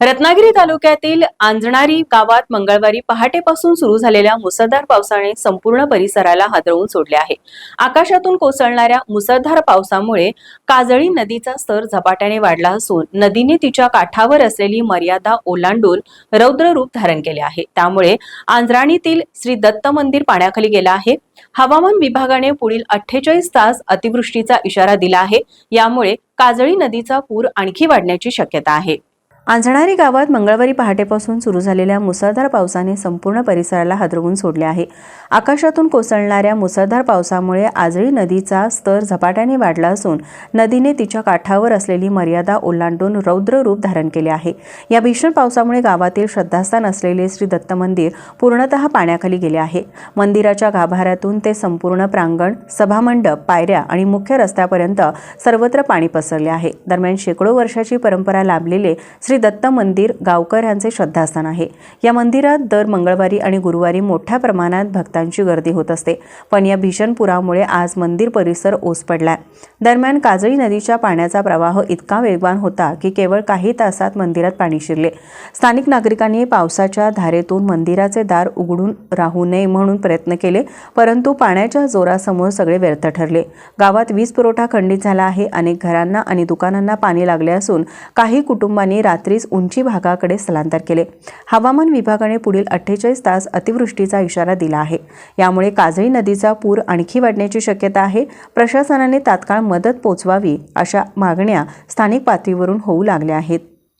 रत्नागिरी तालुक्यातील आंजणारी गावात मंगळवारी पहाटेपासून सुरू झालेल्या मुसळधार पावसाने संपूर्ण परिसराला हादरवून सोडले आहे। आकाशातून कोसळणाऱ्या मुसळधार पावसामुळे काजळी नदीचा स्तर झपाट्याने वाढला असून नदीने तिच्या काठावर असलेली मर्यादा ओलांडून रौद्र रूप धारण केले आहे। त्यामुळे आंजणारीतील श्री दत्त मंदिर पाण्याखाली गेले आहे। हवामान विभागाने पुढील 48 तास अतिवृष्टीचा इशारा दिला आहे। यामुळे काजळी नदीचा पूर आणखी वाढण्याची शक्यता आहे। आंजणारी गावात मंगळवारी पहाटेपासून सुरू झालेल्या मुसळधार पावसाने संपूर्ण परिसराला हादरवून सोडले आहे। आकाशातून कोसळणाऱ्या मुसळधार पावसामुळे आजळी नदीचा स्तर झपाट्याने वाढला असून नदीने तिच्या काठावर असलेली मर्यादा ओलांडून रौद्र रूप धारण केले आहे। या भीषण पावसामुळे गावातील श्रद्धास्थान असलेले श्री दत्त मंदिर पूर्णतः पाण्याखाली गेले आहे। मंदिराच्या गाभाऱ्यातून ते संपूर्ण प्रांगण, सभामंडप, पायऱ्या आणि मुख्य रस्त्यापर्यंत सर्वत्र पाणी पसरले आहे। दरम्यान शेकडो वर्षाची परंपरा लाभलेले श्री दत्त मंदिर गावकऱ्यांचे श्रद्धास्थान आहे। या मंदिरात दर मंगळवारी आणि गुरुवारी मोठ्या प्रमाणात भक्तांची गर्दी होत असते, पण या भीषण पुरामुळे आज मंदिर परिसर ओस पडलाय। दरम्यान काजळी नदीच्या पाण्याचा प्रवाह इतका वेगवान होता की केवळ काही तासात मंदिरात पाणी शिरले। स्थानिक नागरिकांनी पावसाच्या धारेतून मंदिराचे दार उघडून राहू नये म्हणून प्रयत्न केले, परंतु पाण्याच्या जोरासमोर सगळे व्यर्थ ठरले। गावात वीज पुरवठा खंडित झाला आहे। अनेक घरांना आणि दुकानांना पाणी लागले असून काही कुटुंबांनी रात्रीच उंची भागाकडे स्थलांतर केले। हवामान विभागाने पुढील 48 तास अतिवृष्टीचा इशारा दिला आहे। यामुळे काजळी नदीचा पूर आणखी वाढण्याची शक्यता आहे। प्रशासनाने तात्काळ मदत पोहोचवावी अशा मागण्या स्थानिक पातळीवरून होऊ लागल्या आहेत।